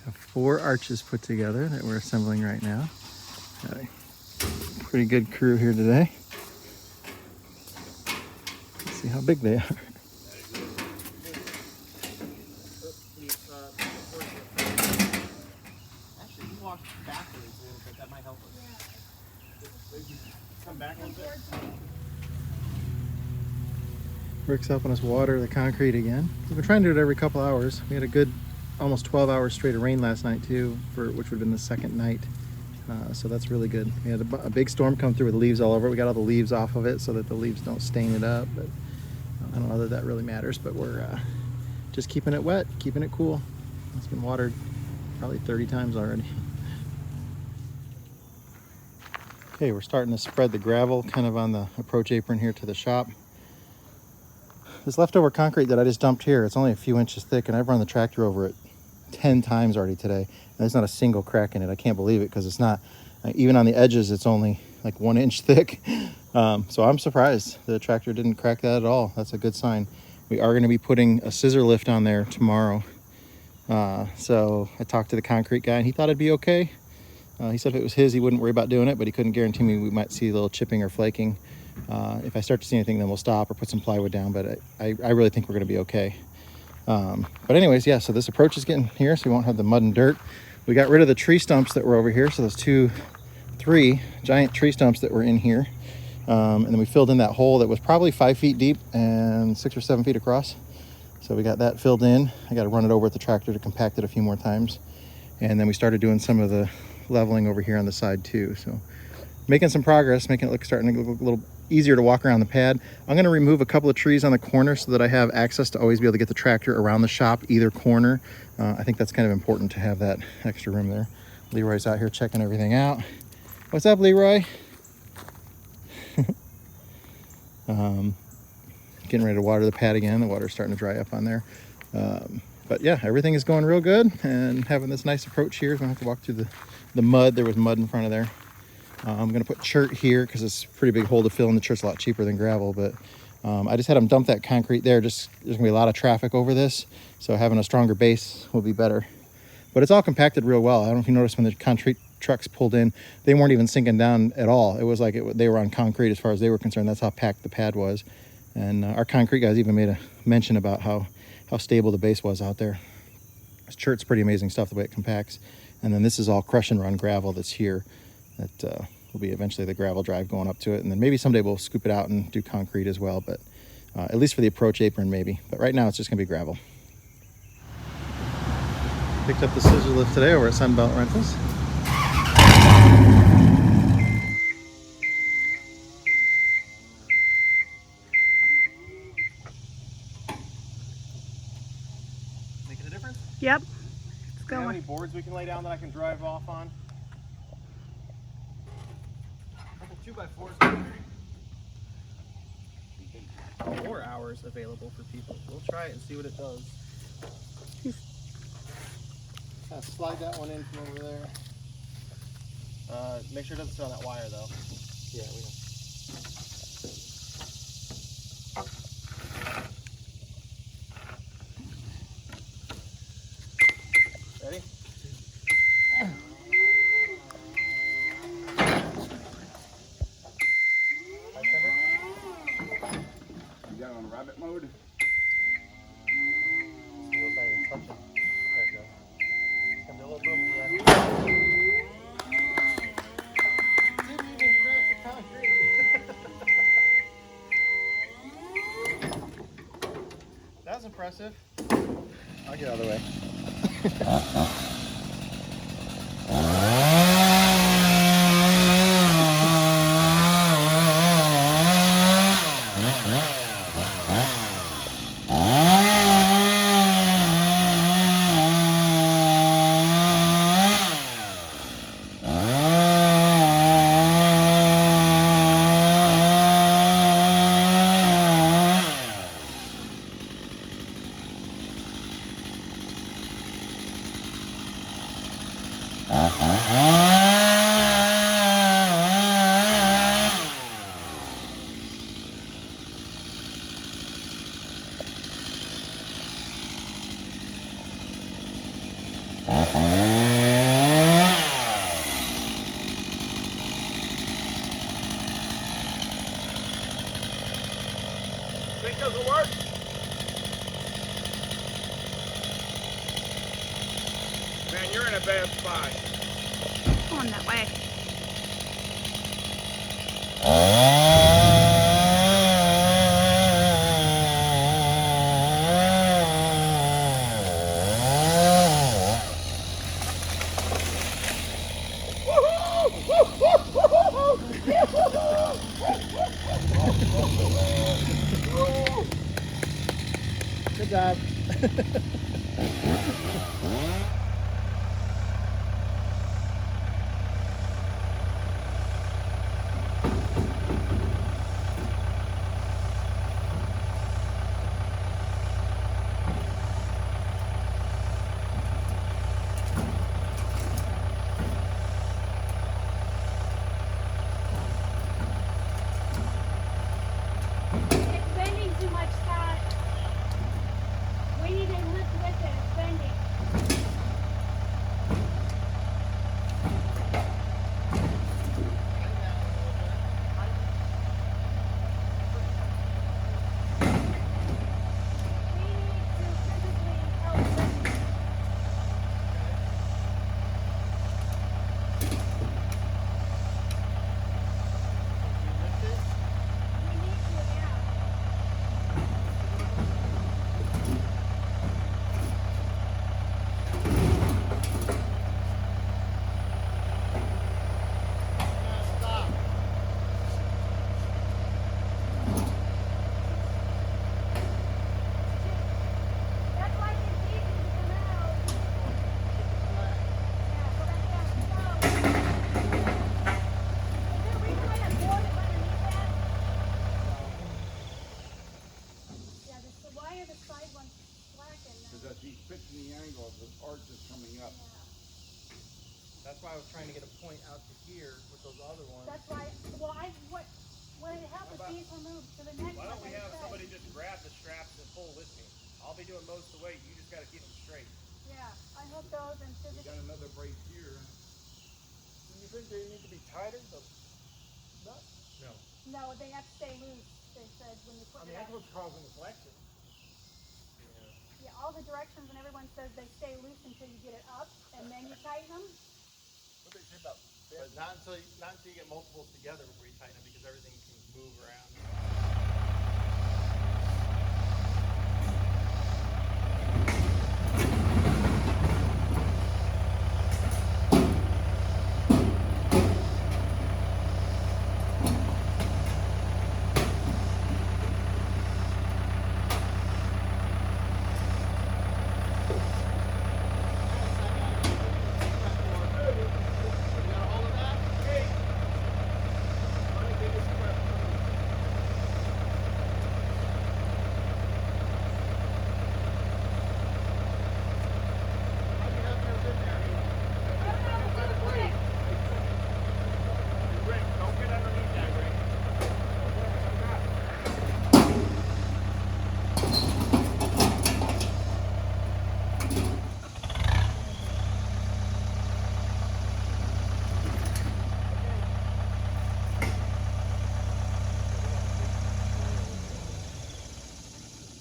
Have 4 arches put together that we're assembling right now. Got a pretty good crew here today. Let's see how big they are. Actually, you walk backwards a little bit. That might help us. Come back a little bit. Rick's helping us water the concrete again. We've been trying to do it every couple hours. We had a good almost 12 hours straight of rain last night too, which would have been the second night. So that's really good. We had a big storm come through with leaves all over it. We got all the leaves off of it so that the leaves don't stain it up. But I don't know that that really matters, but we're just keeping it wet, keeping it cool. It's been watered probably 30 times already. Okay, we're starting to spread the gravel kind of on the approach apron here to the shop. This leftover concrete that I just dumped here, it's only a few inches thick, and I've run the tractor over it 10 times already today. And there's not a single crack in it. I can't believe it because it's not, even on the edges, it's only like 1 inch thick. So I'm surprised the tractor didn't crack that at all. That's a good sign. We are going to be putting a scissor lift on there tomorrow. So I talked to the concrete guy and he thought it'd be okay. He said if it was his, he wouldn't worry about doing it, but he couldn't guarantee me we might see a little chipping or flaking. If I start to see anything, then we'll stop or put some plywood down, but I really think we're going to be okay. But anyways, yeah, so this approach is getting here, so we won't have the mud and dirt. We got rid of the tree stumps that were over here, so those 3 giant tree stumps that were in here. And then we filled in that hole that was probably 5 feet deep and 6 or 7 feet across. So we got that filled in. I got to run it over with the tractor to compact it a few more times. And then we started doing some of the leveling over here on the side too. So making some progress, making it starting to look a little easier to walk around the pad. I'm going to remove a couple of trees on the corner so that I have access to always be able to get the tractor around the shop, either corner. I think that's kind of important to have that extra room there. Leroy's out here checking everything out. What's up, Leroy? Getting ready to water the pad again. The water's starting to dry up on there. But yeah, everything is going real good, and having this nice approach here. I'm gonna have to walk through the mud. There was mud in front of there. I'm gonna put chert here because it's a pretty big hole to fill, and the chert's a lot cheaper than gravel. But I just had them dump that concrete there. Just there's gonna be a lot of traffic over this, so having a stronger base will be better. But it's all compacted real well. I don't know if you noticed when the concrete trucks pulled in, they weren't even sinking down at all. It was like they were on concrete as far as they were concerned. That's how packed the pad was. And our concrete guys even made a mention about how stable the base was out there. This chert's pretty amazing stuff, the way it compacts. And then this is all crush and run gravel that's here. That will be eventually the gravel drive going up to it. And then maybe someday we'll scoop it out and do concrete as well. But at least for the approach apron, maybe. But right now it's just gonna be gravel. Picked up the scissor lift today over at Sunbelt Rentals. Making a difference? Yep. It's Do you have going. any boards we can lay down that I can drive off on? 2x4s. 4 hours available for people. We'll try it and see what it does. Slide that one in from over there. Make sure it doesn't sit on that wire though. Yeah, we don't. Ready? You got it on rabbit mode? Feels like you're touching. There it goes. It's gonna be a little boom at the end. Didn't even crack the concrete. That was impressive. I'll get out of the way. Think this'll work? Man, you're in a bad spot. Going that way. Good job. It's bending too much, Scott. We need to lift with it. It's bending. We need to physically help lift it. We need to, yeah. That's why it's easy to come out. Yeah, go back down. Go. Is there a reason why that board is underneath that? Yeah, why are the side ones slacking now? Because as he's pitching the angle, the arch is coming up. That's why I was trying to get a point out to here with those other ones. That's why, well, what it helped if these were moved to the next Why one. don't we like I have said. somebody just grab the straps and pull with me? I'll be doing most of the weight. You just got to keep them straight. Yeah, I hope those and We physically. got another brace here. Do you think they need to be tighter? No. No, they have to stay loose, they said, when you put it up. what's causing the flexion. Yeah, all the directions and everyone says they stay loose until you get it up and then you tighten them. What they say about but not until you get multiples together before you tighten it because everything can move around.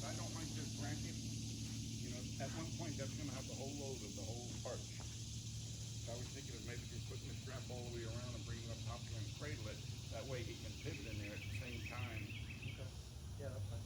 I don't like this bracket. You know, at one point that's gonna have the whole load of the whole arch. So I was thinking of maybe just putting the strap all the way around and bringing it up top here and cradle it. That way he can pivot in there at the same time. Yeah, that's fine.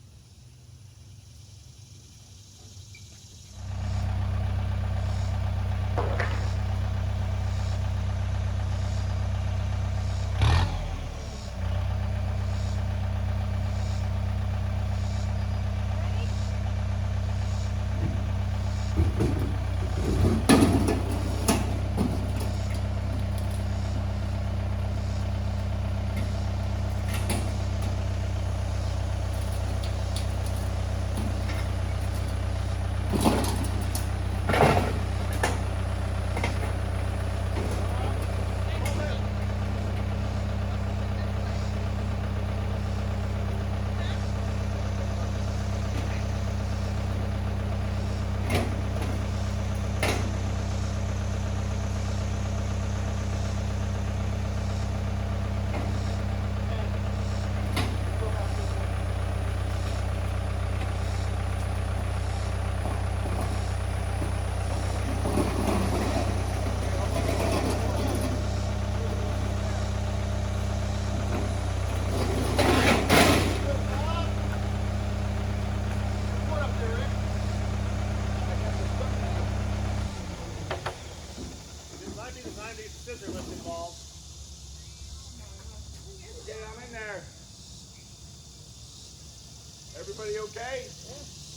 okay?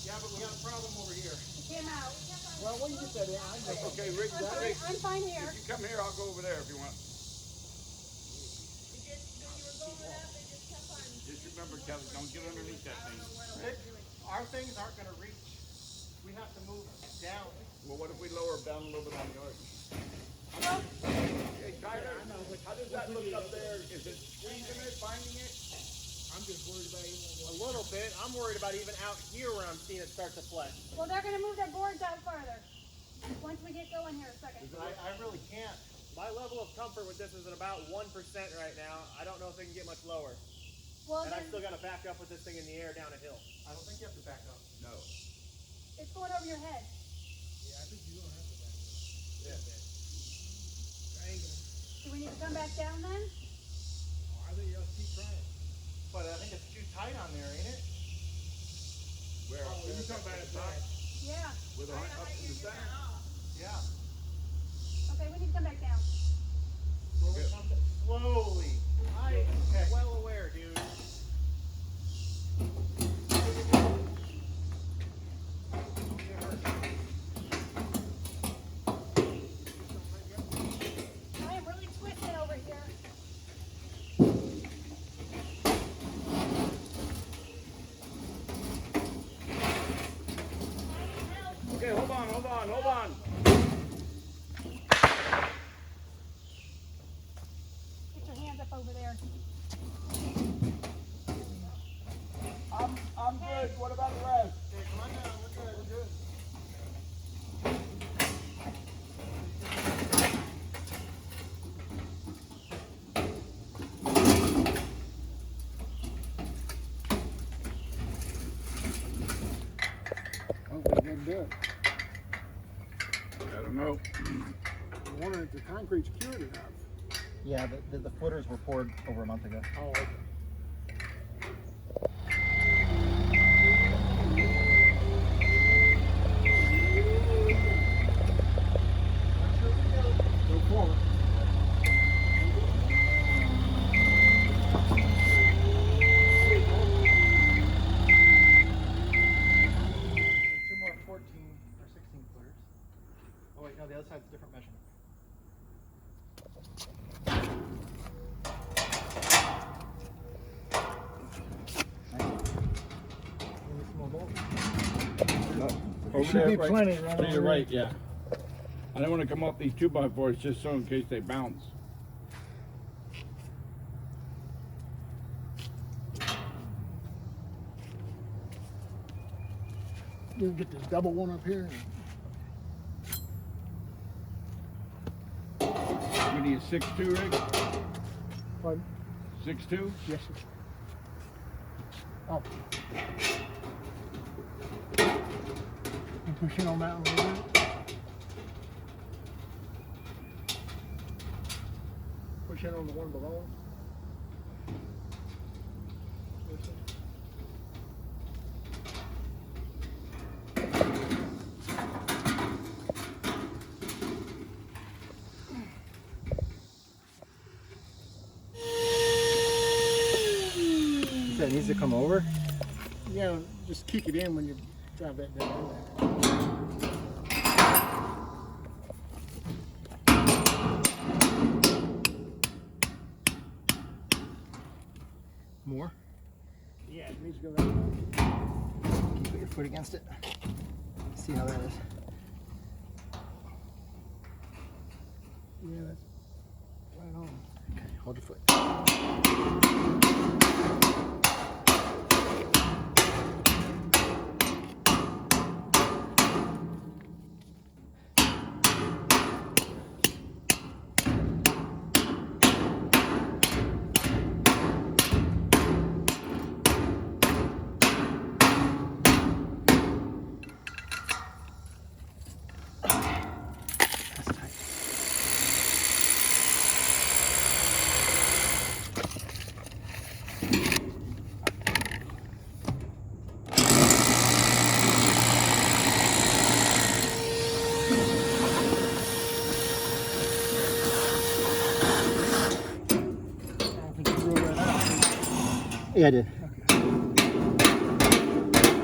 Yeah, but we got a problem over here. It came out. Well, when you get that in, I know. Okay, Rick, Rick, I'm fine here. if you come here, I'll go over there if you want. Just remember, Kelly, don't get underneath that thing. Rick, our things aren't gonna reach. We have to move down. Well, what if we lower them down a little bit on the arch? Well, Hey, Tyler, how does that look up there? Is it squeezing it, finding it? I'm just worried about even a little bit. I'm worried about even out here where I'm seeing it start to flex. well, they're gonna move their boards out farther. Once we get going here a second. I really can't. My level of comfort with this is at about 1% right now. I don't know if they can get much lower. Well, And I then, still got to back up with this thing in the air down a hill. I don't think you have to back up. No. it's going over your head. Yeah, I think you don't have to back up. Yeah. Do we need to come back down then? I think you have to keep trying. But I think it's too tight on there, ain't it? Where? Oh, you talking about it top? Yeah. With the up in the center? Yeah. Okay, we need to come back down. Slowly. I am well aware, dude. I am really twisted over here. Okay, hold on. Get your hands up over there. I'm good. What about the rest? Okay, come on down. We're good. I don't think they can do it. I don't know. I'm wondering if the concrete's cured enough. Yeah, the footers were poured over a month ago. Oh, okay. Go forward. Two more 14 or 16 footers. Oh wait, no, the other side's a different measurement. Over should there, be right- plenty right to over your there. right, yeah. I don't want to come off these 2x4s just so in case they bounce. You can get this double one up here. We need a 6'2", Rick? Pardon? 6'2"? Yes, sir. Oh. You push in on that one a little bit. Push in on the one below. Yes, sir. You said it needs to come over? Yeah, just kick it in when you drive that down. More? Yeah, it needs to go that way. Can you put your foot against it? See how that is. Yeah, that's right on. Okay, hold your foot. That's tight. I don't think you ruled that out. Yeah, I did. Okay.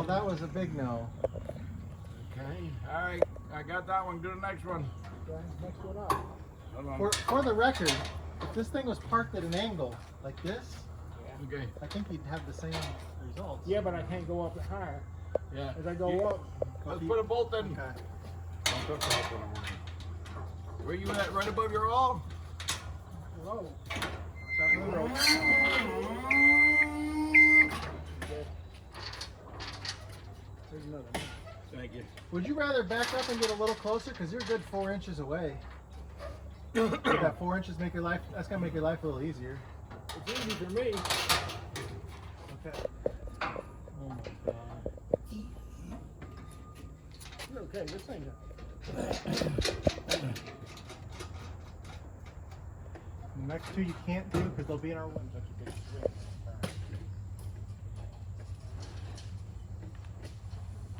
that was a big no. Okay, alright, I got that one, do the next one. Next one up. Hold on. For the record, if this thing was parked at an angle like this, Okay, I think you'd have the same results. Yeah, but I can't go up higher. yeah. As I go up, Let's put a bolt in. Okay. Where you at, right above your all? low. There's another one. Thank you. Would you rather back up and get a little closer? Because you're a good 4 inches away. Would that 4 inches make your life, that's going to make your life a little easier. It's easy for me. Okay. Oh my God. You're okay, this thing's The next two you can't do because they'll be in our window. That's a big swing.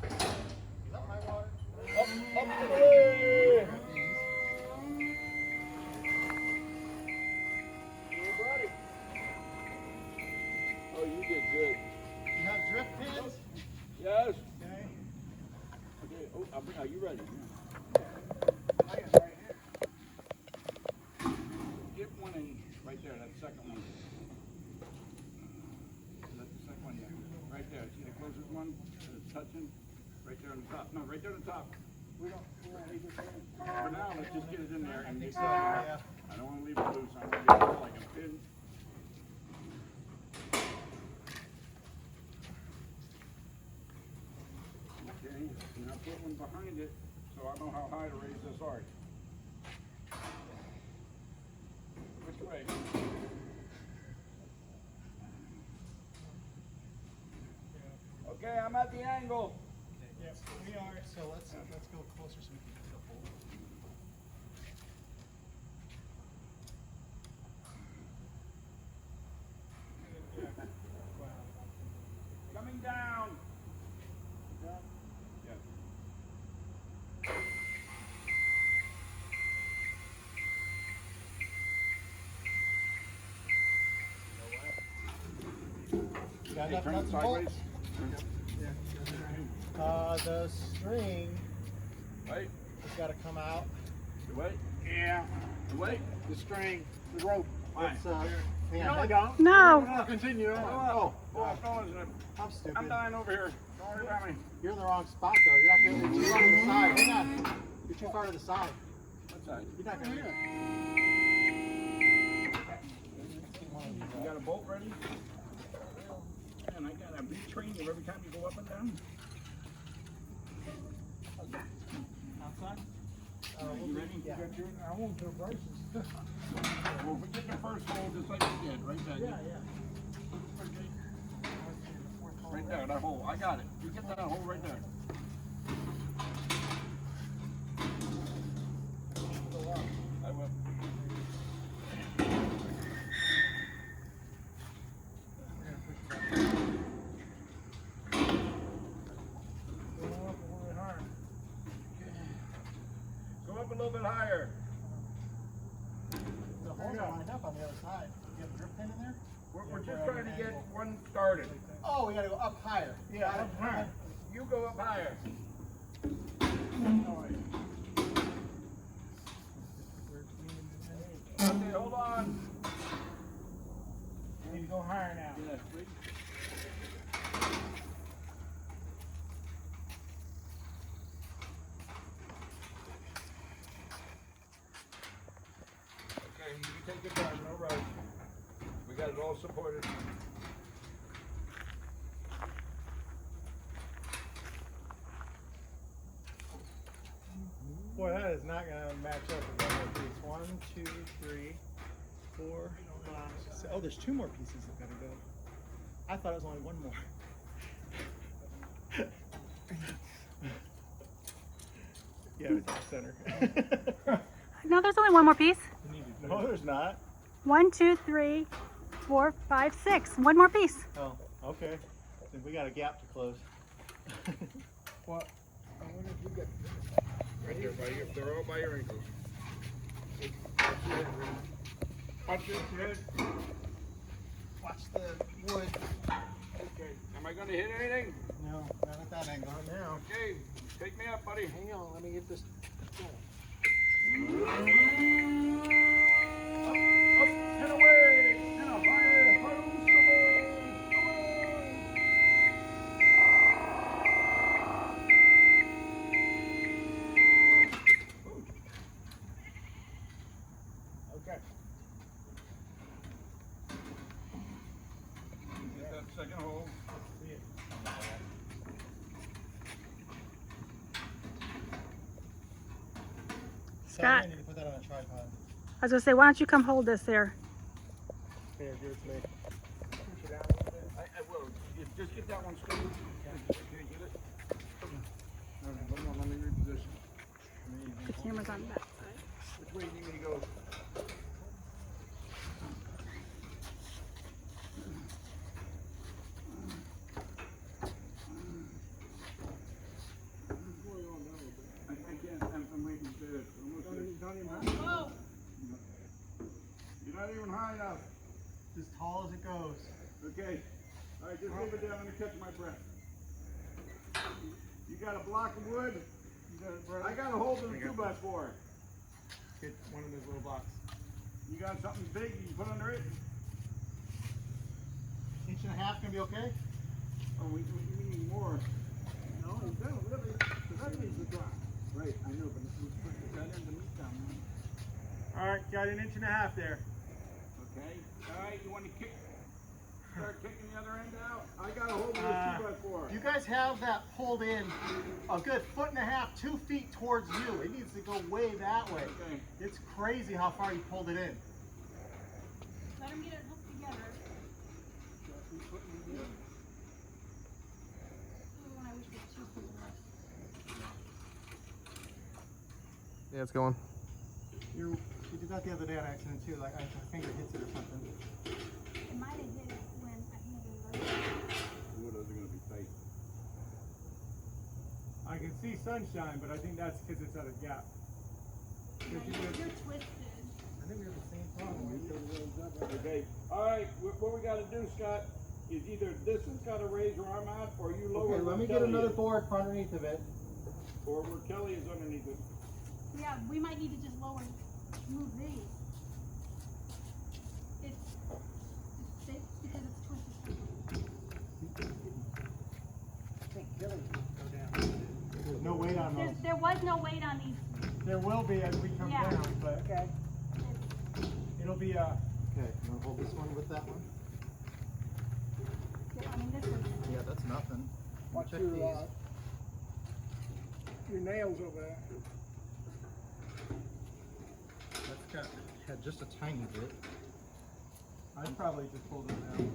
Is that my water? Up the way! Oh, you did good. You have drip pins? Yes. Okay. Okay. Oh, are you ready? Get one in right there. That second one. That's the second one. Yeah. Right there. See the closest one? It's touching. Right there on the top. No, right there on the top. We don't leave it there. For now, let's just get it in there and get it. Yeah. I don't want to leave it loose. I want to get it like a pin. Okay, now put one behind it so I know how high to raise this arch. Which way? Okay, I'm at the angle. Yes, we are. So let's go closer so we can get a hold. Coming down. Yeah. Got Hey, enough turn nuts it and bolts? sideways. The string Wait, has got to come out. wait. Yeah. Wait. The string, the rope. Why? It's hang No, on. I don't. No. Continue on. Oh, No, isn't it? I'm stupid. I'm dying over here. Don't worry about me. You're in the wrong spot though. You're not going to. You're too far to the side. Hang on. You're too far to the side. What side? You're not going to. You got a bolt ready? Man, I gotta retrain you every time you go up and down. Outside? You ready? Yeah. I won't do braces. Well, if we get the first hole just like you did, right there. Yeah. Right there, that hole. I got it. You get that hole right there. I will. Go up a little bit higher. The holes are lined up on the other side. You have a drip pin in there? We're just trying to get one started. Oh, we got to go up higher. Yeah, up higher. You go up higher. Okay, hold on. You need to go higher now. Yes, please. Okay, you can take your time, no rush. We got it all supported. Boy, that is not going to match up with one more piece. 1, 2, 3, 4, 5, 6. Oh, there's 2 more pieces that got to go. I thought it was only 1 more. Yeah, it's off center. No, there's only one more piece. No, there's not. 1, 2, 3, 4, 5, 6. One more piece. Oh, okay. Then we got a gap to close. What? I wonder if you get. Right there, by your, they're all by your ankles. Watch this head. Watch the wood. Okay, am I gonna hit anything? No. No, not at that angle. Not now. Okay, take me up, buddy. Hang on, let me get this going. Up and away, and a high host away. Okay. Get that second hole. Scott. I need to put that on a tripod. I was gonna say, why don't you come hold this there? Here, give it to me. Push it out a little bit. I will. Just get that one straight. Okay, get it? All right, hold on, let me reposition. The camera's on that side. Which way do you need me to go? I can't, I'm waiting for it. Almost there. Don't even Whoa! You're not even high enough. As tall as it goes. Okay. All right, just leave it there. Let me catch my breath. You got a block of wood? You got it, brother? I got a hold of the 2x4. Get one of those little blocks. You got something big you can put under it? Inch and a half gonna be okay? Oh, we need more. No, you don't really. Because that needs to drop. Right, I know, but let's put that in the meat down. All right, got an inch and a half there. Okay. All right, you want to start kicking the other end out? I got a hold of the 2x4. You guys have that pulled in a good 1.5 to 2 feet towards you. It needs to go way that way. Okay. It's crazy how far you pulled it in. Let him get it hooked together. Ooh, I wish we had two people left. Yeah, it's going. You did that the other day on accident too. Like, my finger hits it or something. It might have hit it when I handed it over. Wood is going to be tight. I can see sunshine, but I think that's because it's at a gap. You're twisted. I think we have the same problem. Okay. All right, what we got to do, Scott, is either this has got to raise your arm out, or you lower Okay, where let me get Kelly another is, board for underneath of it. or where Kelly is underneath it. Yeah, we might need to just move these. It's because it's twisted. There's no weight on those. There was no weight on these. There will be as we come Yeah. down, but it'll be Okay, you wanna hold this one with that one? I mean, this is. Yeah, that's nothing. watch Check your, these. your nails over there. That's got had just a tiny bit. I'd probably just pull them down.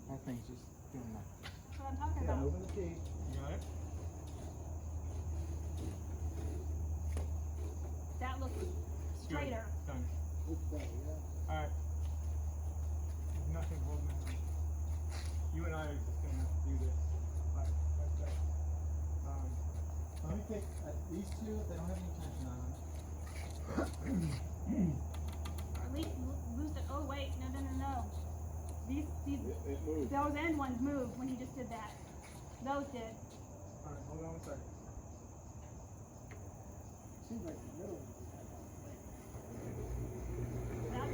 That thing's just doing that. That's what I'm talking about. Moving the key. You got it? That looks straighter. Done. Alright. There's nothing holding it. You and I are just gonna have to do this. That's that. Let me take these two, they don't have any tension on them. Or at least loose it. Oh wait, no. These It moved. those end ones moved when he just did that. Those did. Alright, hold on a second. Seems like the middle one.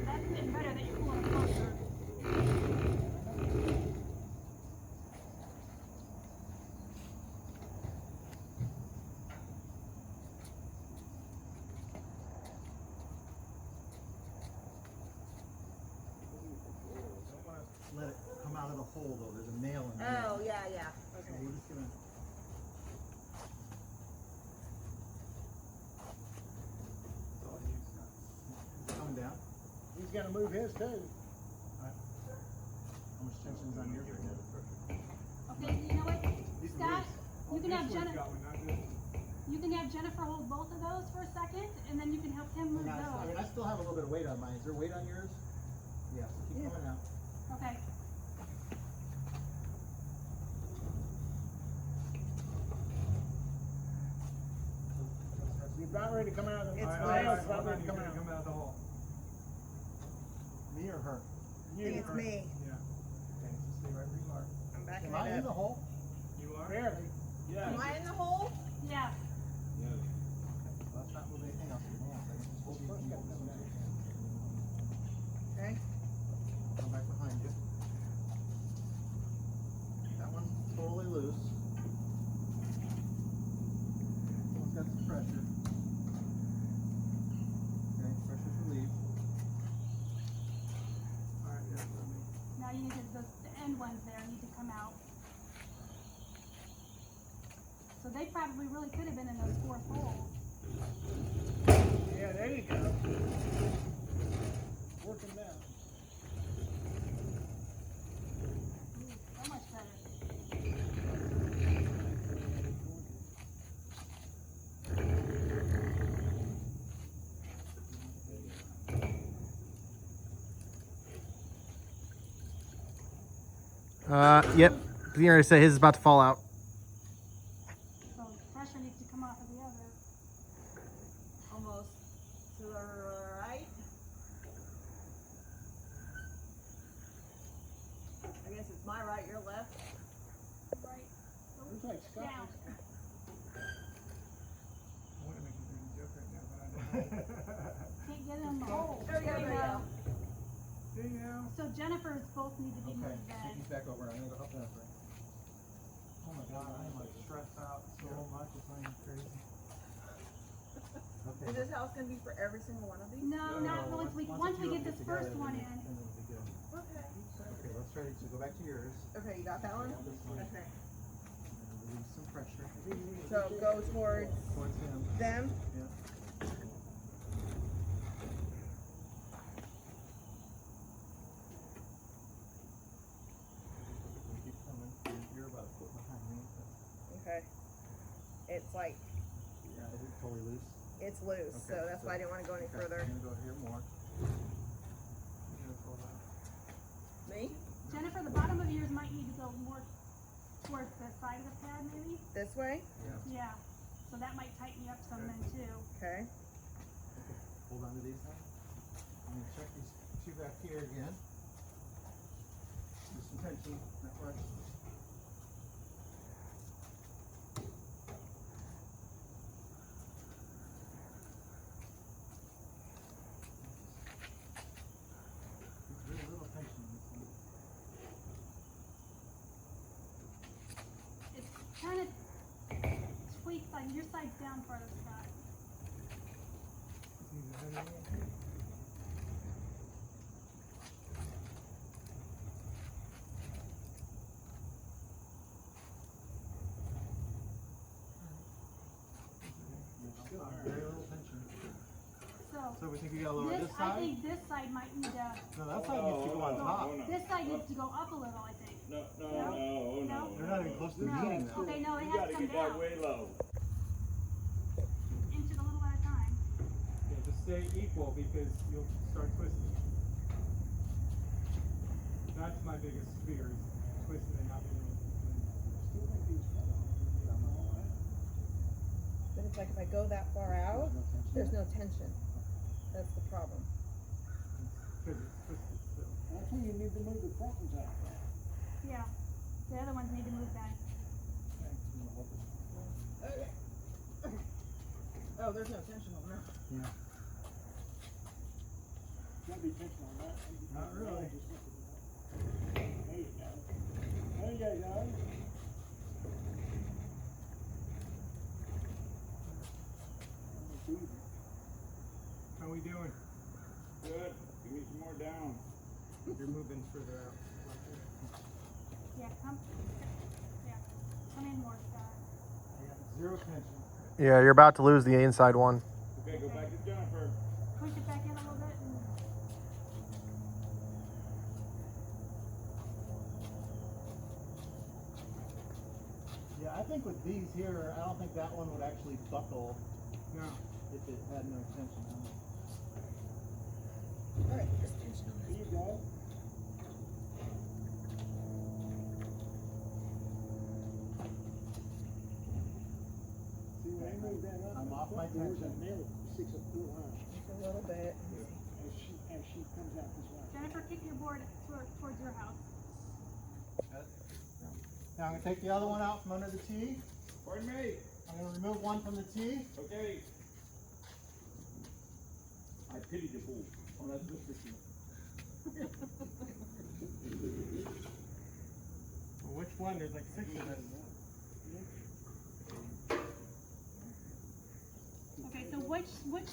That's getting better that you're pulling it closer. Let it come out of the hole though, there's a nail in there. Oh, yeah. So Okay. we're just gonna. It's coming down. He's gonna move his too. How much tension's on yours right now? Okay, you know what, Scott? You can have This one's Jennifer. got one, not this one. You can have Jennifer hold both of those for a second, and then you can help him move I mean, those. I still have a little bit of weight on mine. Is there weight on yours? Yeah, so keep coming out. Okay. You're about ready to come out of the. It's Alright, nice. about ready to You're come out. Come out of the hole. Me or her? You think it's first. me. Yeah. Okay, so stay right where you are. I'm backing Am I it in the up. hole? You Am I in the hole? Yeah. Let's not move anything else. Okay. Come back behind you. That one's totally loose. This one's got some pressure. Okay, pressure's relieved. Alright, yeah, let me. Now you need to, the end ones there need to come out. So they probably really could have been in those 4 holes. Yeah, there you go. Working now. Ooh, so much better. Yep. The area say his is about to fall out. So pressure needs to come off of the other. Almost to the right. I guess it's my right, your left. Right. Looks like Scott. Down. I want to make a dirty joke right now, but I don't know. Can't get it in the hole. There we go, there we go. There you go. So Jennifer's both need to be Okay, moved take then. these back over. I'm gonna go up and over. Oh my god, I am like stressed out so much, it's not even crazy. Is this how it's gonna be for every single one of these? No, not once we get this first one in. And it'll be good. Okay. Okay, let's try to go back to yours. Okay, you got that one? Yeah, this one. Okay. Release some pressure. So go towards Towards him. them. Yeah. Keep coming. You're about a foot behind me. Okay. It's like, Yeah, is it totally loose? it's loose, so Okay, that's why I didn't wanna go any Okay, further. I'm gonna go here more. Me? Jennifer, the bottom of yours might need to go more towards the side of the pad maybe. This way? Yeah. So that might tighten you up some then too. Okay. Hold on to these now. I'm gonna check these two back here again. There's some tension, not much. There's very little tension in this one. It's kind of tweaked like your side's down farther, Scott. Very little tension. So So we think we gotta lower this, this I side? think this side might need to. No, that side needs to go on top. This side needs to go up a little, I think. No. They're not even close to No. meeting now. Okay, no, it You has gotta to come get that down. way low. Inch it a little at a time. Yeah, just stay equal because you'll start twisting. That's my biggest fear is twisting and not being able to But it's like if I go that far out, there's no tension. That's the problem. because it's twisted still. That's when you need to move the front ones out. Yeah. The other ones need to move then. Oh, there's no tension on that. Gotta be tension on that. Not really. There you go. There you go. How we doing? Good. Give me some more down. You're moving further out. Yeah, come in more, Scott. I got zero tension. Yeah, you're about to lose the inside one. Okay, go back to Jennifer. Push it back in a little bit. Yeah, I think with these here, I don't think that one would actually buckle No. if it had no tension on it. Alright, there's tension on There you go. See, when I moved that up, I'm off my there was tension. a nail 6 foot high. Just a little bit. As she comes out this way. Jennifer, kick your board towards your house. Now I'm going to take the other one out from under the tee. Pardon me. I'm going to remove one from the tee. Okay. I pity the fool. Oh, that's Mr. Q. Well, which one? There's like 6 of us. Okay, so which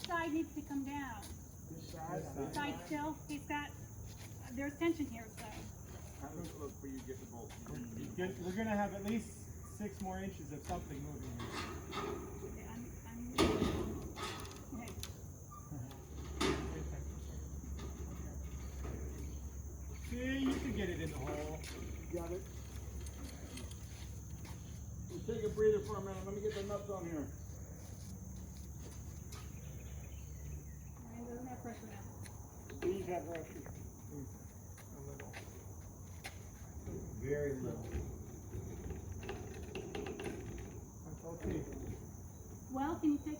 side needs to come down? This side. This side still? He's got, there's tension here, so. How does it look for you to get the bolt? We're going to have at least 6 more inches of something moving here. Okay, okay. See, you can get it in the hole. Got it. We'll take a breather for a minute. Let me get the nuts on here. It doesn't have pressure now. These have pressure. A little. Very little. Okay. Well, can you take,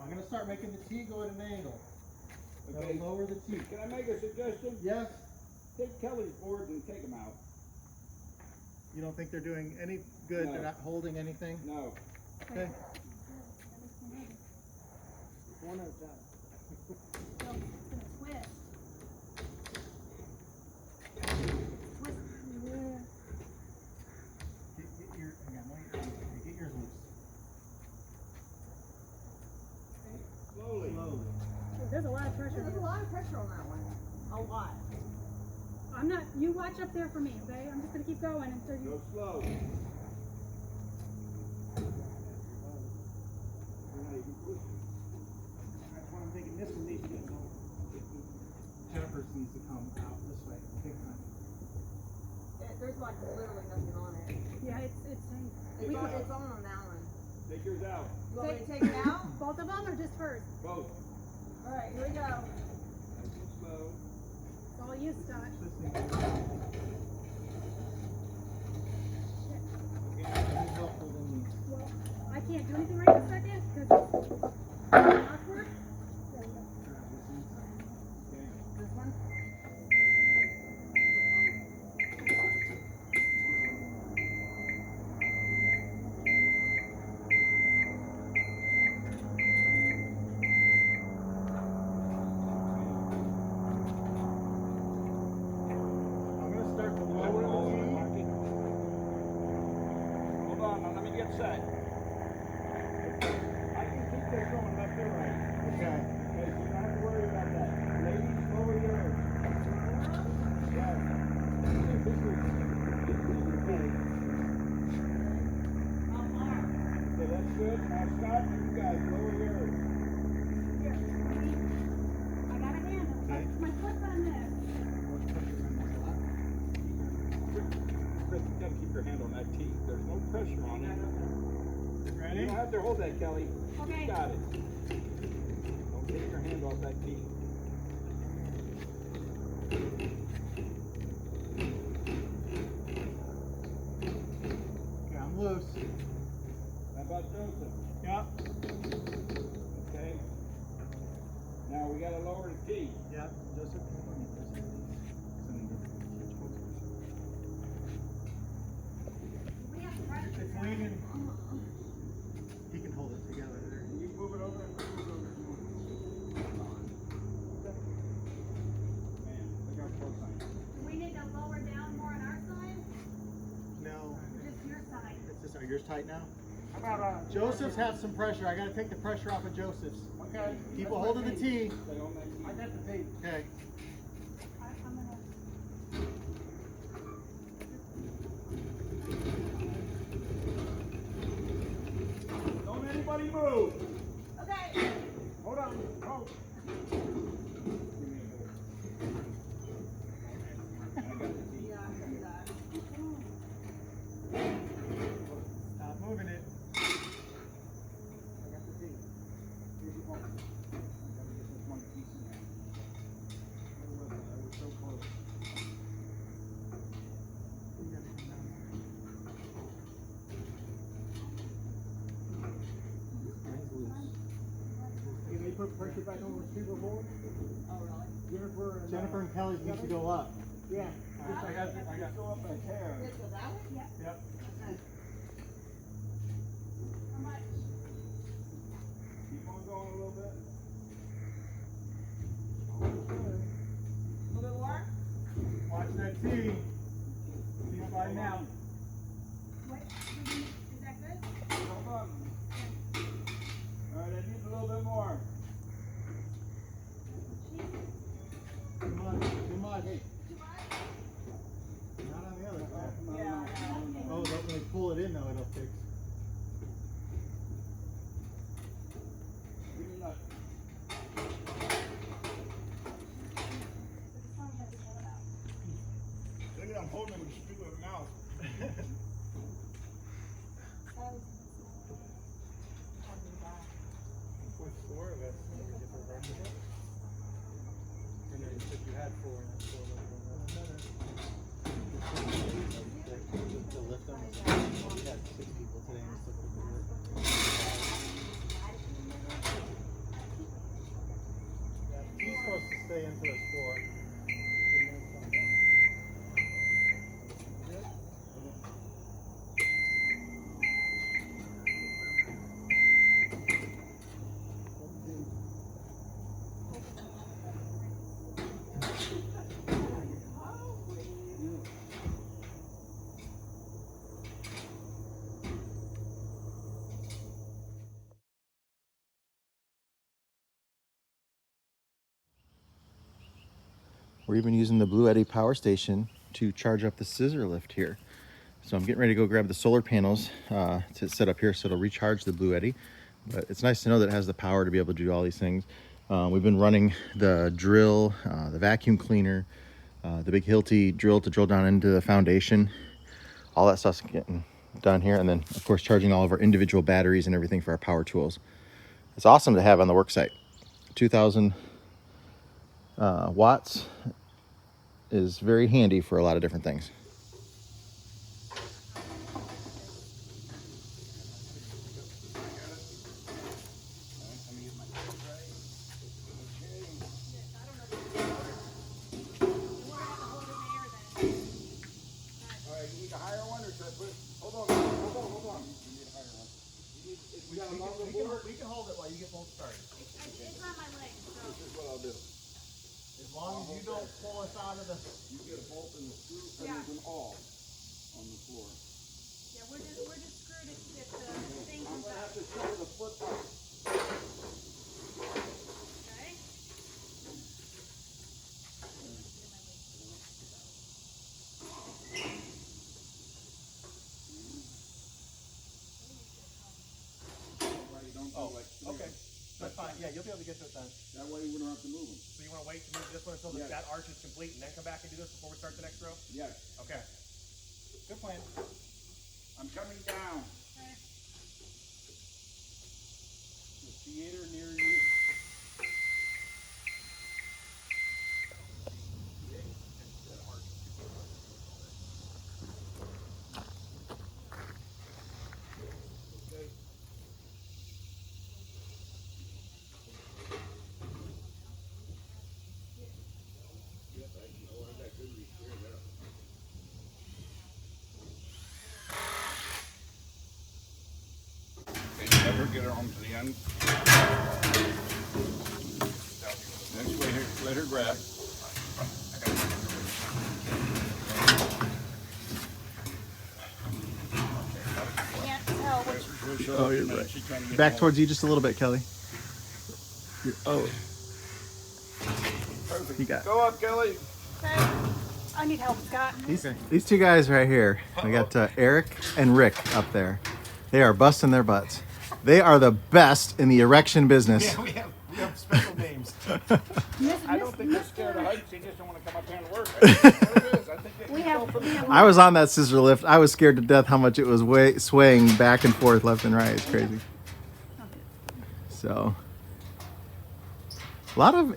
I'm going to start making the tee go at an angle. Okay. That'll lower the tee. Can I make a suggestion? Yes? Take Kelly's boards and take them out. You don't think they're doing any good? No. They're not holding anything? No. Okay. One at a time. so it's gonna twist. Twist. Get your, hang on, get yours loose. Slowly. Slowly. There's a lot of pressure There's a here. lot of pressure on that one. A lot. I'm not, you watch up there for me, okay? I'm just gonna keep going until Go you, slow. You're not even pushing. That's why I'm thinking this one needs to get lower. Jennifer's needs to come out this way. Big time. There's like literally nothing on it. yeah, it's It's on that one. Take yours out. You want me to take it out? both of them or just hers? Both. Alright, here we go. Nice and slow. It's all you, Scott. This needs to be. Any help holding these? Well, I can't do anything right this second because it's awkward. There we go. This one? I'm going to start to lower the tee. Hold on, now let me get set. I can keep this going left and right. Okay. Okay, so you don't have to worry about that. Ladies, lower yours. Yeah. This is okay. Okay, that's good. Now Scott, you guys lower yours. Here, I got a handle. Okay. My foot's on this. Chris, you gotta keep your hand on that tee. There's no pressure on it. You Ready? don't have to hold that, Kelly. Okay. You got it. Don't take your hand off that tee. Okay, I'm loose. How about Joseph? Yep. Okay. Now we gotta lower the tee. Yep. Joseph, come on in. Joseph, We have to try to it's leaning. He can hold it together there. Can you move it over and move it over? Man, look how close I am. Do we need to lower down more on our side? No. Just your side? It's just, are yours tight now? How about, Joseph's have some pressure. I gotta take the pressure off of Joseph's. okay. Keep a that's hold my of the tee. tee. Stay on that tee. I got the tee. Okay. I'm gonna. Don't anybody move. Okay. Hold on. Hold. I got the tee. Yeah, I see that. Stop moving it. I got the tee. Here's your ball. I gotta get this one piece in there. I was so close. You gotta come down there. Mine's loose. Can they put pressure back on the receiver board? Oh, really? Jennifer and Jennifer and Kelly's need to go up. Yeah. Just I got. Go up a tear. Let's go that way? Yep. How much? Keep on going a little bit. A little bit more? Watch that T. T sliding out. What? Is that good? Hold on. All right, I need a little bit more. Too much. Too much. Too much? Not on the other side. Yeah. Oh, when they pull it in, though, it'll fix. Give me that. This one has to pull it out. Look at I'm holding him with a stupid mouth. That was With 4 of us, and we get the rest of it. And then you said you had 4, and that's 4 To lift them. We got 6 people today and still couldn't do it. Yeah, he's supposed to stay into his 4. We're even using the Blue Eddy power station to charge up the scissor lift here. So I'm getting ready to go grab the solar panels to set up here so it'll recharge the Blue Eddy. But it's nice to know that it has the power to be able to do all these things. We've been running the drill, the vacuum cleaner, the big Hilti drill to drill down into the foundation. All that stuff's getting done here. And then, of course, charging all of our individual batteries and everything for our power tools. It's awesome to have on the work site. 2,000 watts is very handy for a lot of different things. All right, you need a higher one, or should I put? Hold on. You need a higher one. We got a longer board. We can hold it while you get both started. It's on my leg, so. This is what I'll do. As long as you don't pull us out of the. You get a bolt and a screw, and Yeah. there's an awl on the floor. Yeah, we're just screwed if the thing I'm comes gonna out. have to shove the foot up. Okay? Right, you don't go like. Okay, that's fine. Yeah, you'll be able to get to it then. That way we don't have to move them. So you want to wait to move this one until Yes. that arch is complete and then come back and do this before we start the next row? Yes. Okay. Good plan. I'm coming down. Okay. The theater near you. Okay, never get her home to the end. Next way, let her grab. Can't tell which. Oh, you're right. Back towards you just a little bit, Kelly. Oh. You got it. Go up, Kelly. Okay. I need help, Scott. These 2 guys right here. We got Eric and Rick up there. They are busting their butts. They are the best in the erection business. We have special names. I don't think they're scared of heights. They just don't want to come up here and work. I think that's what it is. I think they We have I was on that scissor lift. I was scared to death how much it was swaying back and forth, left and right. It's crazy. So, a lot of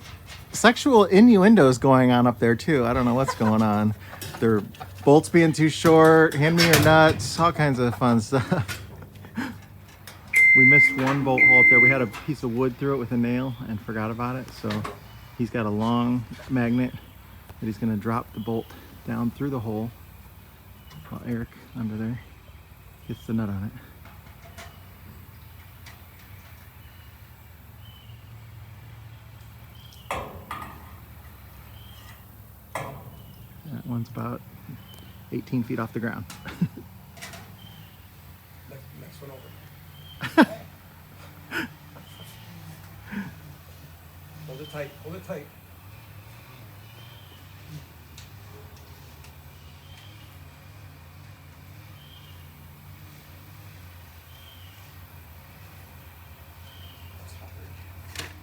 sexual innuendos going on up there too. I don't know what's going on. Their bolts being too short, hand me your nuts, all kinds of fun stuff. We missed one bolt hole up there. We had a piece of wood through it with a nail and forgot about it. So he's got a long magnet that he's gonna drop the bolt down through the hole while Eric under there gets the nut on it. That one's about 18 feet off the ground. Next one over. Hold it tight, hold it tight.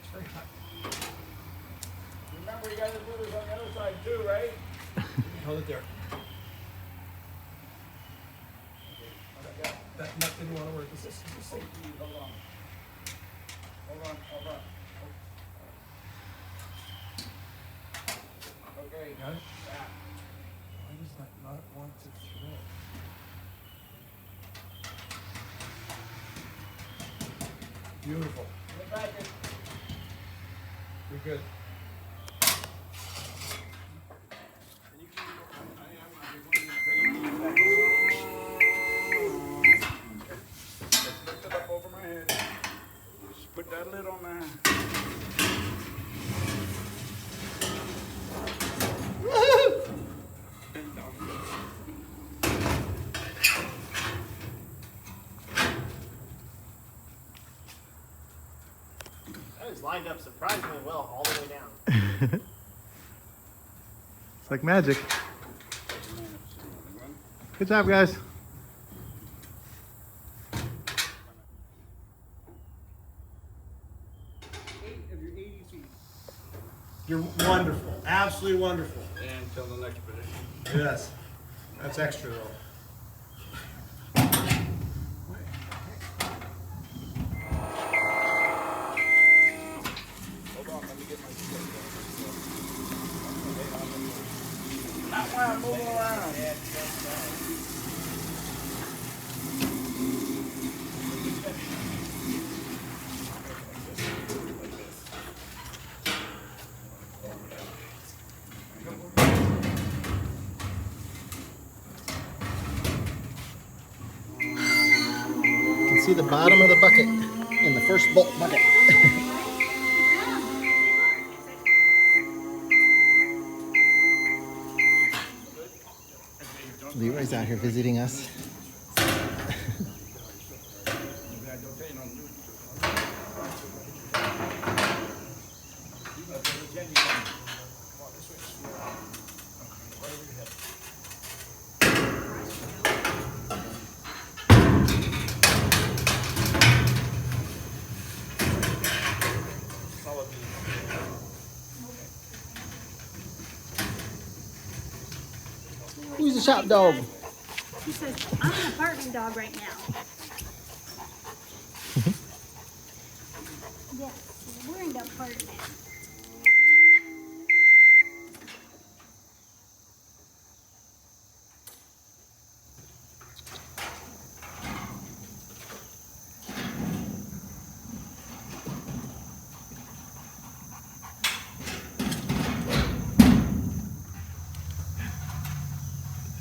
It's very hot. Remember, you got the movers on the other side too, right? Hold it there. That nut didn't want to work. Is this safe? Hold on. Hold on, hold on. Okay. Got it? Yeah. Why does that not want to thread? Beautiful. Get back in. You're good. Lift it up over my head. Just put that lid on there. That is lined up surprisingly well all the way down. It's like magic. Good job, guys. 8 of your 80 feet. You're wonderful. Absolutely wonderful. And until the next position. Yes. That's extra though. Hold on, let me get my stick. Not while I'm moving around. You can see the bottom of the bucket in the first bolt bucket. Leroy's out here visiting us. Who's the shop dog? He says, I'm an apartment dog right now. Yes, we're in the apartment.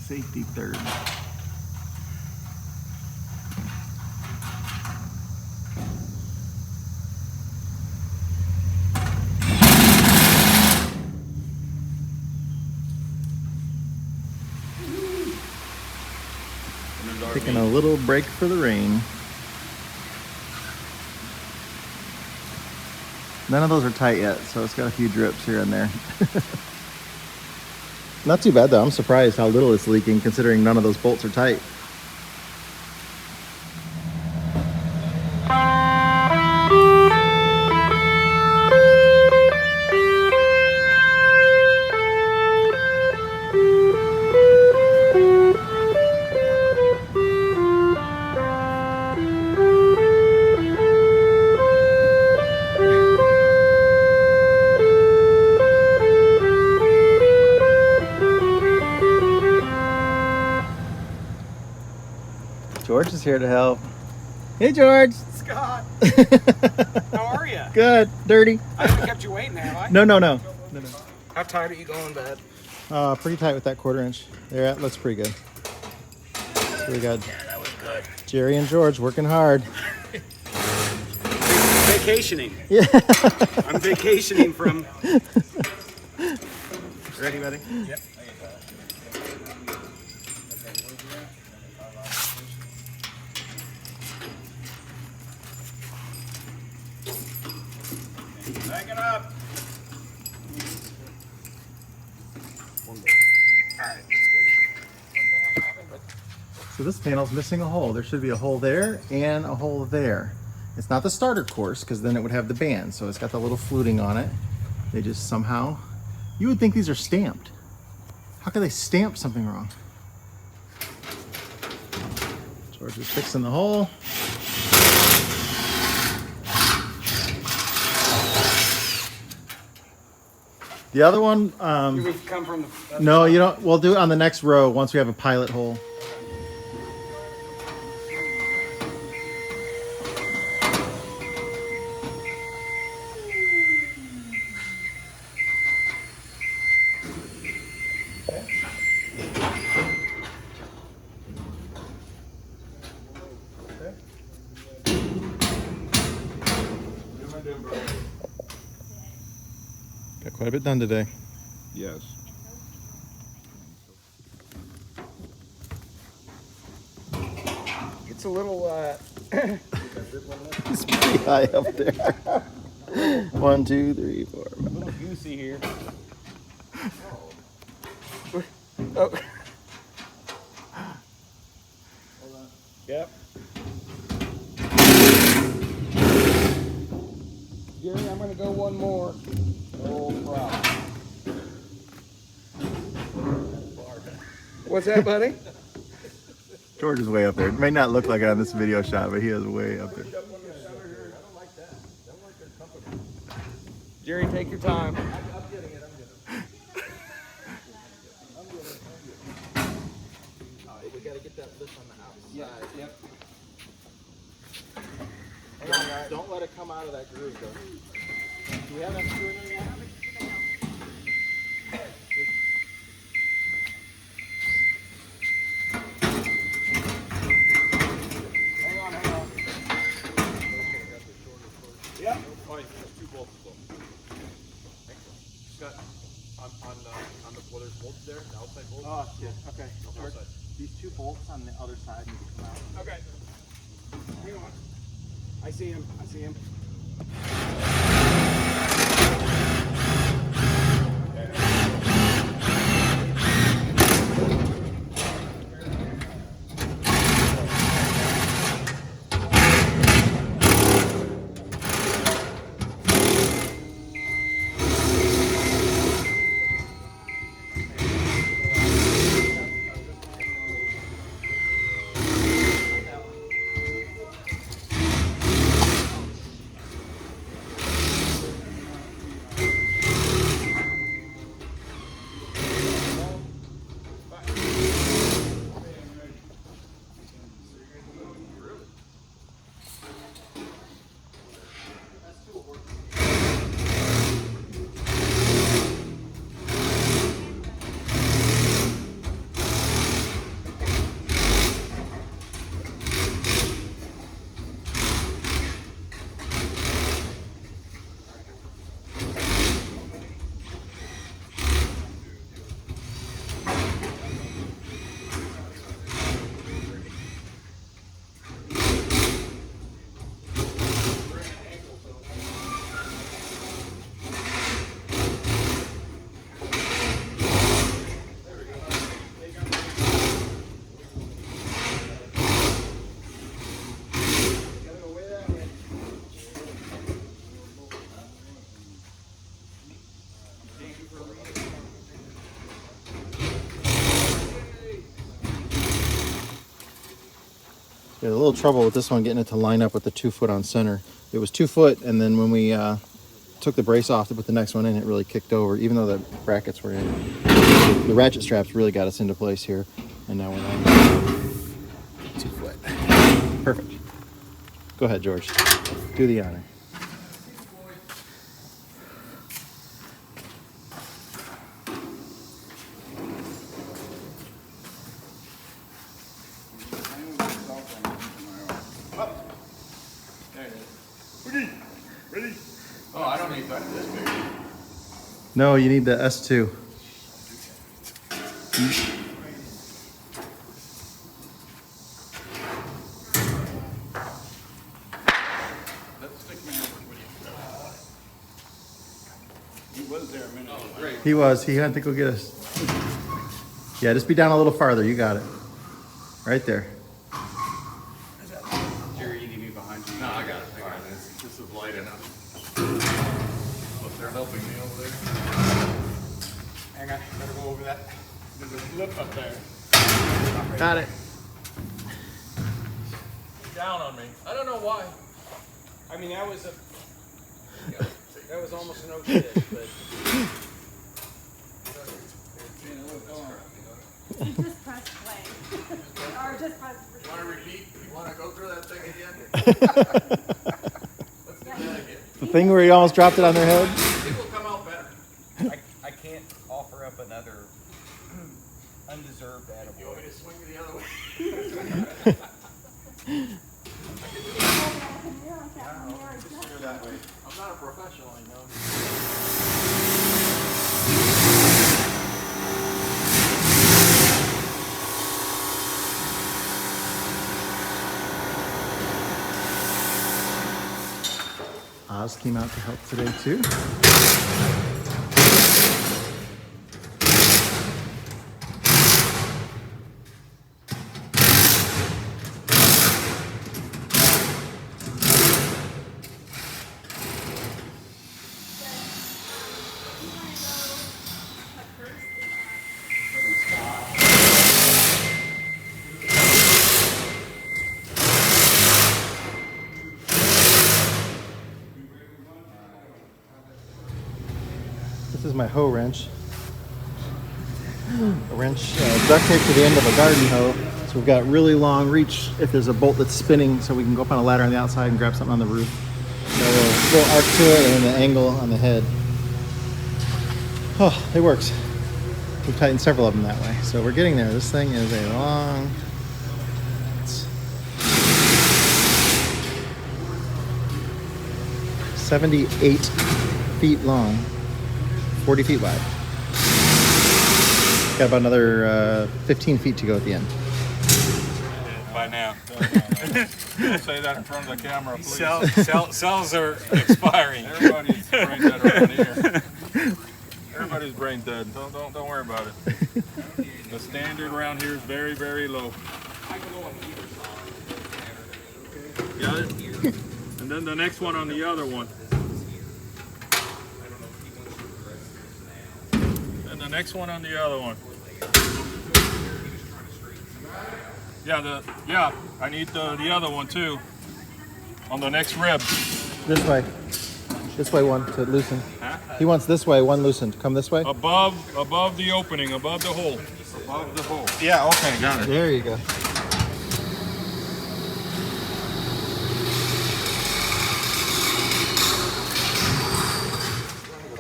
Safety third. Taking a little break for the rain. None of those are tight yet, so it's got a few drips here and there. Not too bad though. I'm surprised how little it's leaking considering none of those bolts are tight. George is here to help. Hey, George. Scott, how are you? Good. Dirty. I haven't kept you waiting, have I? No. How tired are you going to bed? Pretty tight with that 1/4 inch. There, that looks pretty good. So we got Jerry and George working hard. Vacationing. Yeah. I'm vacationing from. Ready, buddy? Yep. Back it up. So this panel's missing a hole. There should be a hole there and a hole there. It's not the starter course because then it would have the band. So it's got the little fluting on it. They just somehow, you would think these are stamped. How could they stamp something wrong? George is fixing the hole. The other one, Do we come from the? no, you don't. We'll do it on the next row once we have a pilot hole. Got quite a bit done today. Yes. It's a little. It's pretty high up there. 1, 2, 3, 4. A little goosey here. Oh. Yep. Jerry, I'm gonna go one more. No problem. What's that, buddy? George is way up there. It may not look like it on this video shot, but he is way up there. Jerry, take your time. We gotta get that lift on the outside. Yep. Don't let it come out of that groove though. Do we have that screw in there yet? Hang on. Yep. Oh, there's 2 bolts as well. Just got on the well, there's bolts there, the outside bolts. Oh shit. Okay. No, outside. These 2 bolts on the other side need to come out. Okay. Hang on. I see him. Yeah, a little trouble with this one getting it to line up with the 2 foot on center. It was 2 foot, and then when we took the brace off to put the next one in, it really kicked over, even though the brackets were in. The ratchet straps really got us into place here, and now we're on 2 foot. Perfect. Go ahead, George. Do the honor. No, you need the S2. That stick man, he was there a minute ago. Great. He was. He had to go get us. Yeah, just be down a little farther. You got it. Right there. Jerry, you need me behind you. No, I got it. This is light enough. Look, they're helping me over there. Hang on, better go over that. There's a lip up there. Got it. Down on me. I don't know why. I mean, that was almost an ocean dish, but. You just press play. Or just press. You want to repeat? You want to go through that thing again? Let's do that again. The thing where you almost dropped it on their head? It will come out better. I can't offer up another undeserved You edible. want me to swing the other way? I'm not a professional, I know. Oz came out to help today too. This is my hoe wrench. A wrench duct taped to the end of a garden hoe. So we've got really long reach if there's a bolt that's spinning, so we can go up on a ladder on the outside and grab something on the roof. Got a little arc to it and then the angle on the head. Oh, it works. We've tightened several of them that way. So we're getting there. This thing is a long... It's 78 feet long. 40 feet wide. Got about another 15 feet to go at the end. By now. Don't say that in front of the camera, please. Cells are expiring. Everybody's brain dead around here. Everybody's brain dead. Don't worry about it. The standard around here is very, very low. Got it? And then the next one on the other one. And the next one on the other one. Yeah, I need the other one too. On the next rib. This way. This way one to loosen. Huh? He wants this way, one loosened. Come this way. Above the opening, above the hole. Above the hole. Yeah, okay, got it. There you go.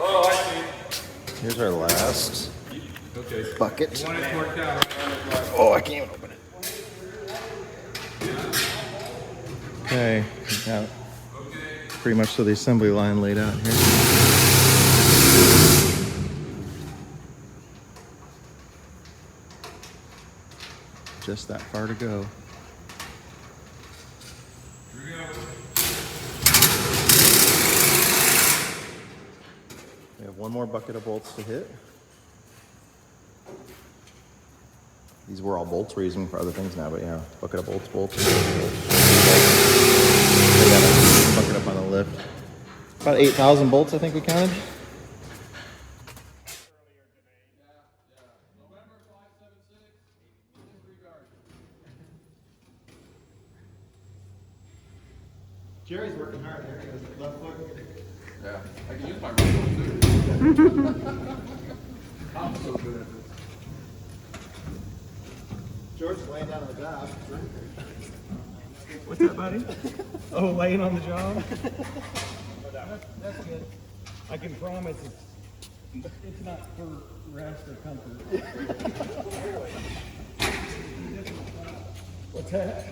Oh, I see. Here's our last bucket. One is worked out. Oh, I can't even open it. Okay, we've got pretty much so the assembly line laid out here. Just that far to go. We have one more bucket of bolts to hit. These were all bolts. We're using them for other things now, but yeah, bucket of bolts. They got a bucket up on the lift. About 8,000 bolts, I think we counted. Jerry's working hard there. He has left foot. Yeah, I can use my right one too. I'm so good at this. George's laying down on the job. What's that, buddy? Oh, laying on the job? That's good. I can promise it's not for rest or comfort. What's that?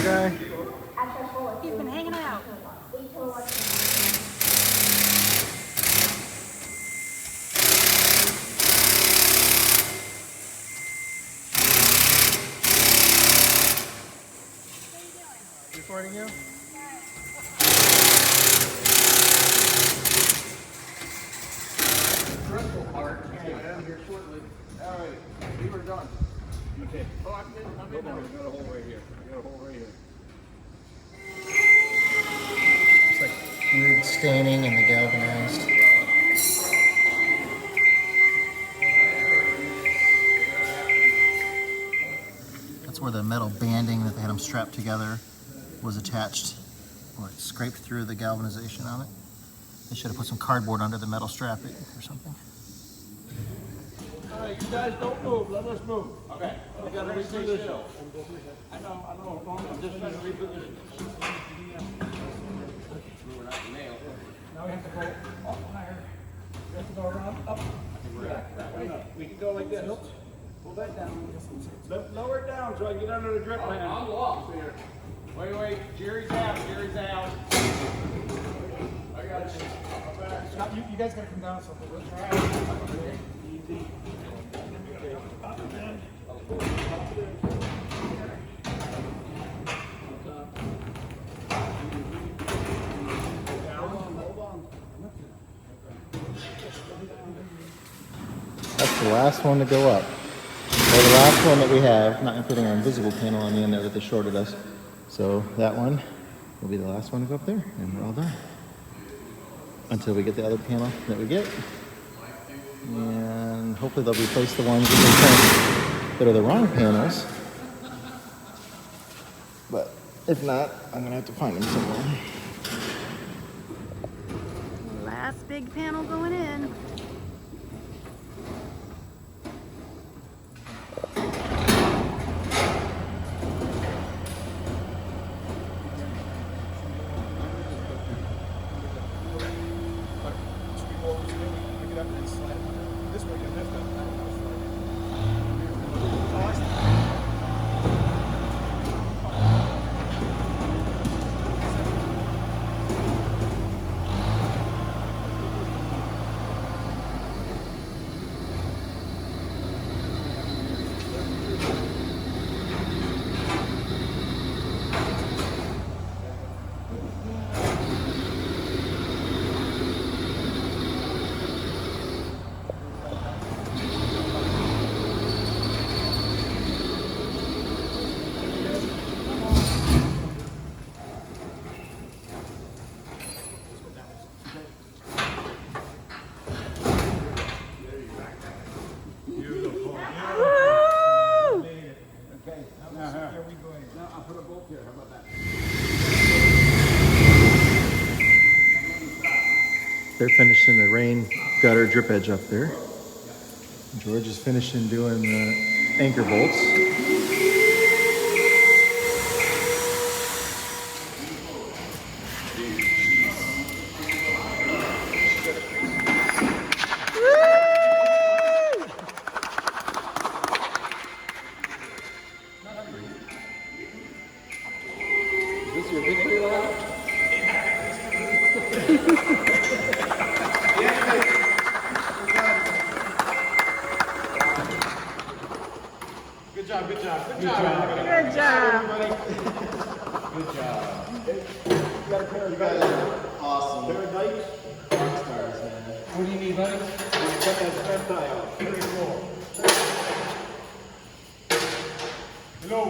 guy. He's been hanging out. Recording you? Stressful part. Get out of here shortly. All right, we were done. Okay. Oh, I'm in now. I got a hole right here. I got a hole right here. It's like weird staining in the galvanized. That's where the metal banding that they had them strapped together was attached, or it scraped through the galvanization on it. They should have put some cardboard under the metal strapping or something. All right, you guys don't move. Let us move. Okay. We gotta reposition. I know. I'm just trying to reposition. Now we have to go up higher. We have to go around, up. We can go like this. Pull that down. Lower it down so I can get under the drip line. I'm lost here. Wait. Jerry's out. I got you. I'm back. Scott, you guys gotta come down something. Let's try. Easy. That's the last one to go up. Or the last one that we have, not including our invisible panel on the end there that they shorted us. So that one will be the last one to go up there, and we're all done. Until we get the other panel that we get. And hopefully they'll replace the ones that are the wrong panels. But if not, I'm gonna have to find them somewhere. Last big panel going in. They're finishing the rain gutter drip edge up there. George is finishing doing the anchor bolts. Is this your victory lap? Good job. Good job. Good job. You got a pair of guys. Awesome. Pair of dikes. Rock stars, man. What do you need, buddy? Cut that spent tie out. Very cool. Hello.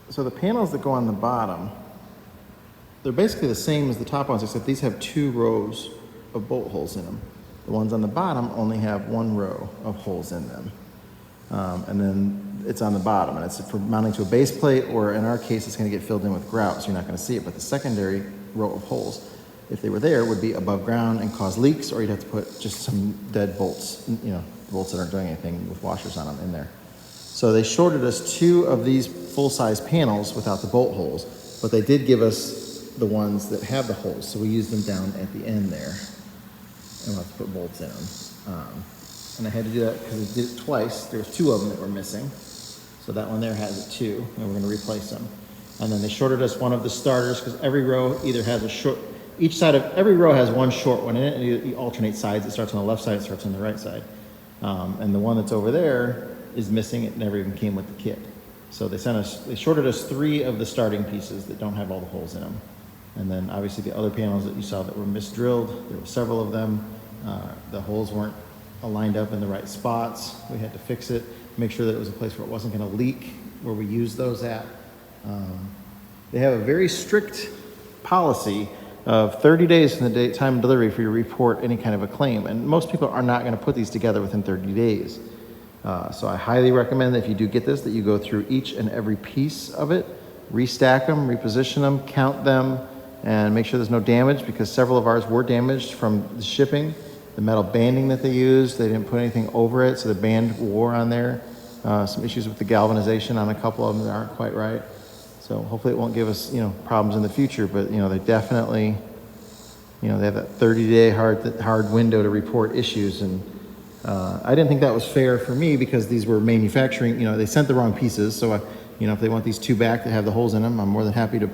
So the panels that go on the bottom, they're basically the same as the top ones, except these have 2 rows of bolt holes in them. The ones on the bottom only have 1 row of holes in them. And then it's on the bottom, and it's for mounting to a base plate, or in our case, it's gonna get filled in with grout, so you're not gonna see it. But the secondary row of holes, if they were there, would be above ground and cause leaks, or you'd have to put just some dead bolts, you know, bolts that aren't doing anything with washers on them in there. So they shorted us 2 of these full-size panels without the bolt holes, but they did give us the ones that have the holes, so we used them down at the end there. And we'll have to put bolts in them. And I had to do that because I did it twice. There's 2 of them that were missing. So that one there has it too, and we're gonna replace them. And then they shorted us one of the starters because every row either has a short, each side of every row has one short one in it, and you alternate sides. It starts on the left side, it starts on the right side. And the one that's over there is missing. It never even came with the kit. So they shorted us 3 of the starting pieces that don't have all the holes in them. And then obviously the other panels that you saw that were misdrilled, there were several of them. The holes weren't aligned up in the right spots. We had to fix it, make sure that it was a place where it wasn't gonna leak, where we used those at. They have a very strict policy of 30 days from the time of delivery for you to report any kind of a claim. And most people are not gonna put these together within 30 days. So I highly recommend that if you do get this, that you go through each and every piece of it, restack them, reposition them, count them, and make sure there's no damage, because several of ours were damaged from the shipping. The metal banding that they used, they didn't put anything over it, so the band wore on there. Some issues with the galvanization on a couple of them that aren't quite right. So hopefully it won't give us, problems in the future, but, they definitely, they have that 30-day hard window to report issues. And I didn't think that was fair for me because these were manufacturing, they sent the wrong pieces. So, if they want these 2 back that have the holes in them, I'm more than happy to,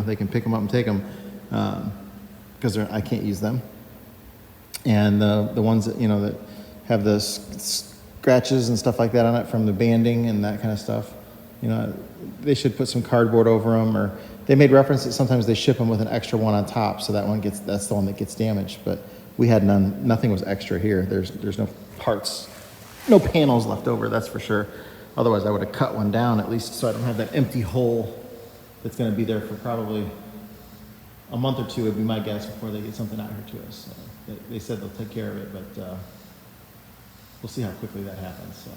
they can pick them up and take them because I can't use them. And the ones that, that have the scratches and stuff like that on it from the banding and that kind of stuff, they should put some cardboard over them, or they made reference that sometimes they ship them with an extra one on top, so that's the one that gets damaged. But we had nothing was extra here. There's no parts, no panels left over, that's for sure. Otherwise I would have cut one down at least so I don't have that empty hole that's going to be there for probably a month or 2 would be my guess before they get something out here to us. They said they'll take care of it, but we'll see how quickly that happens. So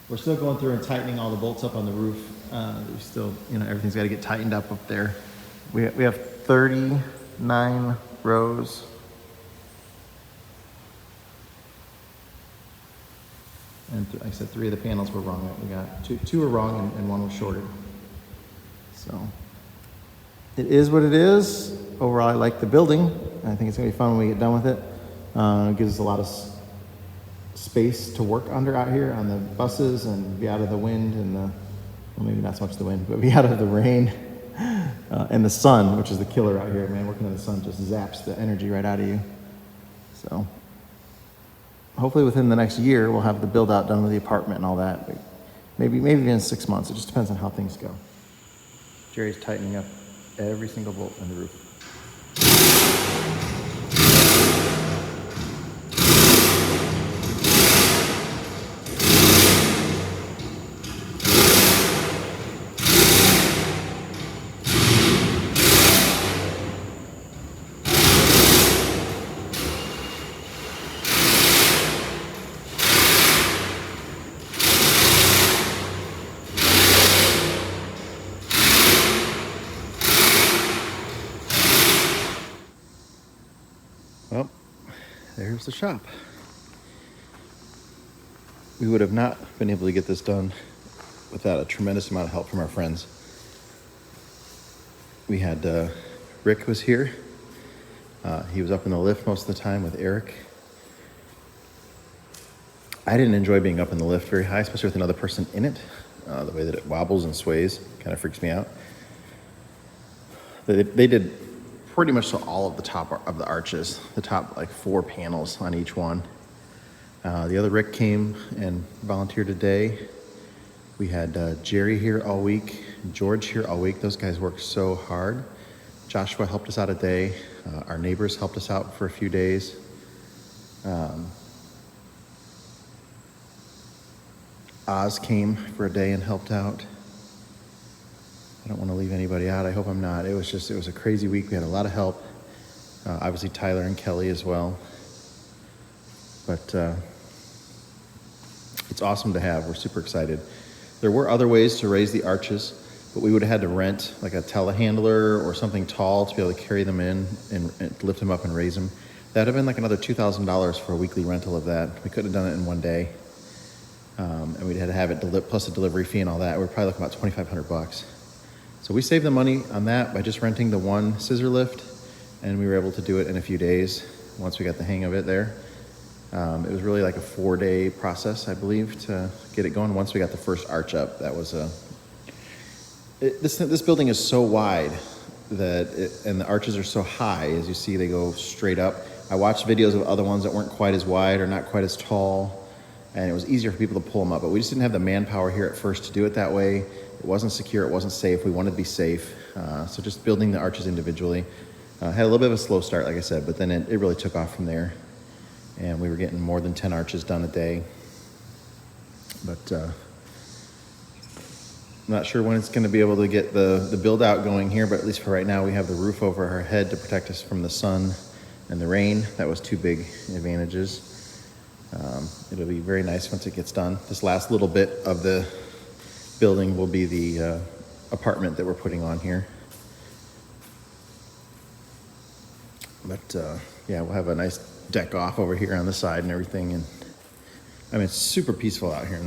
we're still going through and tightening all the bolts up on the roof. We still, everything's got to get tightened up there. We have 39 rows. And I said 3 of the panels were wrong. We got two were wrong and 1 was shorted. So it is what it is. Overall, I like the building. I think it's gonna be fun when we get done with it. It gives us a lot of space to work under out here on the buses and be out of the wind and well, maybe not so much the wind, but be out of the rain and the sun, which is the killer out here, man. Working in the sun just zaps the energy right out of you. So hopefully within the next year, we'll have the build out done with the apartment and all that. Maybe in 6 months. It just depends on how things go. Jerry's tightening up every single bolt in the roof. Well, there's the shop. We would have not been able to get this done without a tremendous amount of help from our friends. We had Rick was here. He was up in the lift most of the time with Eric. I didn't enjoy being up in the lift very high, especially with another person in it. The way that it wobbles and sways kind of freaks me out. They did pretty much so all of the top of the arches, the top like 4 panels on each one. The other Rick came and volunteered today. We had Jerry here all week, George here all week. Those guys worked so hard. Joshua helped us out a day. Our neighbors helped us out for a few days. Oz came for a day and helped out. I don't want to leave anybody out. I hope I'm not. It was a crazy week. We had a lot of help. Obviously Tyler and Kelly as well. But it's awesome to have. We're super excited. There were other ways to raise the arches, but we would have had to rent like a telehandler or something tall to be able to carry them in and lift them up and raise them. That'd have been like another $2,000 for a weekly rental of that. We couldn't have done it in one day. And we'd had to have it plus a delivery fee and all that. We're probably looking about $2,500. So we saved the money on that by just renting the one scissor lift, and we were able to do it in a few days once we got the hang of it there. It was really like a 4-day process, I believe, to get it going. Once we got the first arch up, that was this building is so wide and the arches are so high. As you see, they go straight up. I watched videos of other ones that weren't quite as wide or not quite as tall, and it was easier for people to pull them up. But we just didn't have the manpower here at first to do it that way. It wasn't secure. It wasn't safe. We wanted to be safe. So just building the arches individually. Had a little bit of a slow start, like I said, but then it really took off from there. And we were getting more than 10 arches done a day. But I'm not sure when it's going to be able to get the build out going here, but at least for right now, we have the roof over our head to protect us from the sun and the rain. That was 2 big advantages. It'll be very nice once it gets done. This last little bit of the building will be the apartment that we're putting on here. But yeah, we'll have a nice deck off over here on the side and everything. And I mean, it's super peaceful out here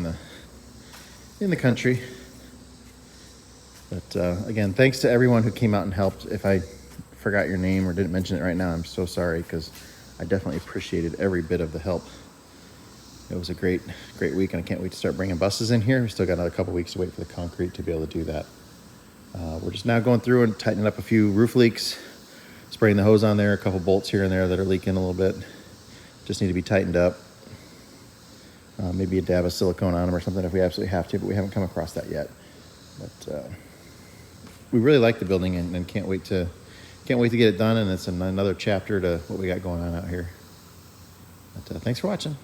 in the country. But again, thanks to everyone who came out and helped. If I forgot your name or didn't mention it right now, I'm so sorry, because I definitely appreciated every bit of the help. It was a great week, and I can't wait to start bringing buses in here. We still got another couple weeks to wait for the concrete to be able to do that. We're just now going through and tightening up a few roof leaks, spraying the hose on there, a couple bolts here and there that are leaking a little bit. Just need to be tightened up. Maybe a dab of silicone on them or something if we absolutely have to, but we haven't come across that yet. But we really like the building and can't wait to get it done, and it's another chapter to what we got going on out here. But thanks for watching.